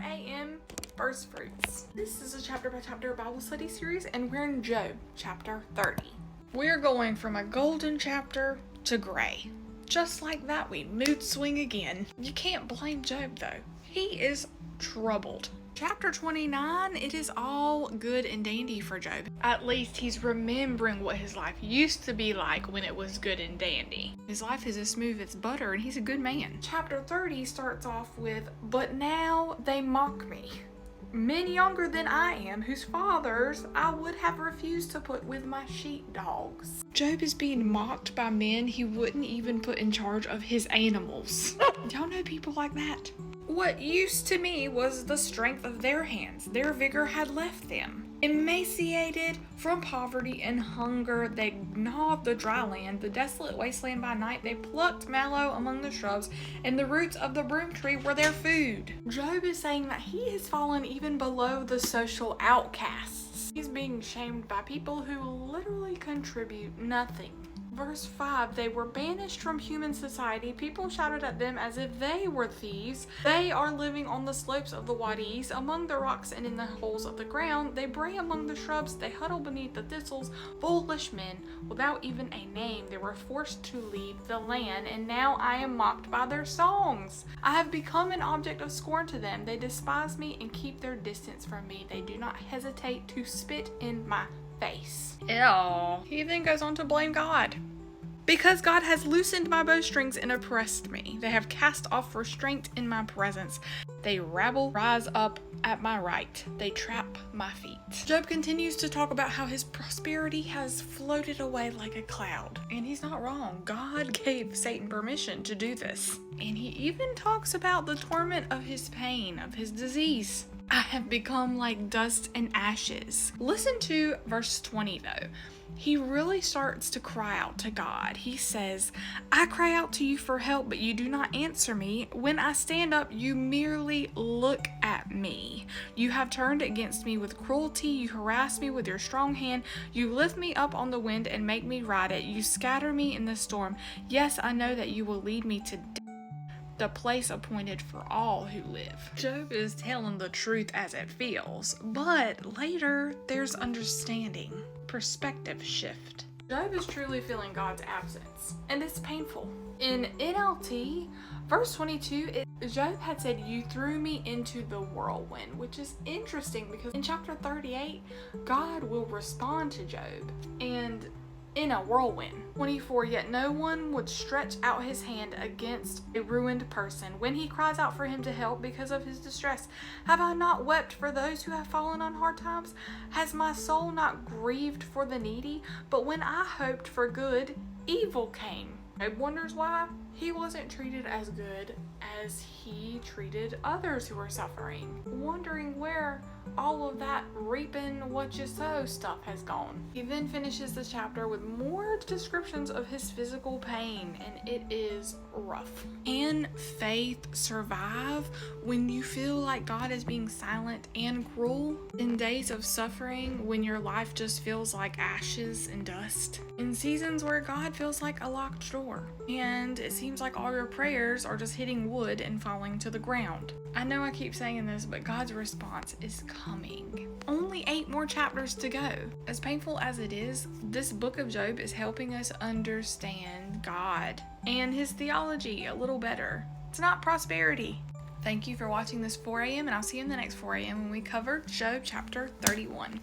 4 a.m. First Fruits. This is a chapter by chapter Bible study series, and we're in Job chapter 30. We're going from a golden chapter to gray. Just like that, we mood swing again. You can't blame Job though. He is troubled. Chapter 29, it is all good and dandy for Job. At least he's remembering what his life used to be like when it was good and dandy. His life is as smooth as butter and he's a good man. Chapter 30 starts off with, "But now they mock me. Men younger than I am, whose fathers I would have refused to put with my sheepdogs." Job is being mocked by men he wouldn't even put in charge of his animals. Y'all know people like that? "What used to me was the strength of their hands. Their vigor had left them. Emaciated from poverty and hunger, they gnawed the dry land, the desolate wasteland by night. They plucked mallow among the shrubs, and the roots of the broom tree were their food." Job is saying that he has fallen even below the social outcasts. He's being shamed by people who literally contribute nothing. Verse 5, "They were banished from human society. People shouted at them as if they were thieves. They are living on the slopes of the wadis, among the rocks and in the holes of the ground. They bray among the shrubs. They huddle beneath the thistles. Foolish men, without even a name, they were forced to leave the land, and now I am mocked by their songs. I have become an object of scorn to them. They despise me and keep their distance from me. They do not hesitate to spit in my face." Ew. He then goes on to blame God. "Because God has loosened my bowstrings and oppressed me. They have cast off restraint in my presence. They rabble, rise up at my right. They trap my feet." Job continues to talk about how his prosperity has floated away like a cloud. And he's not wrong. God gave Satan permission to do this. And he even talks about the torment of his pain, of his disease. "I have become like dust and ashes." Listen to verse 20 though. He really starts to cry out to God. He says, "I cry out to you for help, but you do not answer me. When I stand up, you merely look at me. You have turned against me with cruelty. You harass me with your strong hand. You lift me up on the wind and make me ride it. You scatter me in the storm. Yes, I know that you will lead me to the place appointed for all who live." Job is telling the truth as it feels, but later there's understanding, perspective shift. Job is truly feeling God's absence, and it's painful. In NLT, verse 22, Job had said, "You threw me into the whirlwind," which is interesting because in chapter 38, God will respond to Job, and in a whirlwind. 24, "Yet no one would stretch out his hand against a ruined person when he cries out for him to help because of his distress. Have I not wept for those who have fallen on hard times? Has my soul not grieved for the needy? But when I hoped for good, evil came." Job wonders why he wasn't treated as good as he treated others who were suffering, wondering where all of that reaping what you sow stuff has gone. He then finishes the chapter with more descriptions of his physical pain, and it is rough. Can faith survive when you feel like God is being silent and cruel? In days of suffering, when your life just feels like ashes and dust? In seasons where God feels like a locked door, and it seems like all your prayers are just hitting wood and falling to the ground? I know I keep saying this, but God's response is coming. Only 8 more chapters to go. As painful as it is, this book of Job is helping us understand God and his theology a little better. It's not prosperity. Thank you for watching this 4 a.m. and I'll see you in the next 4 a.m. when we cover Job chapter 31.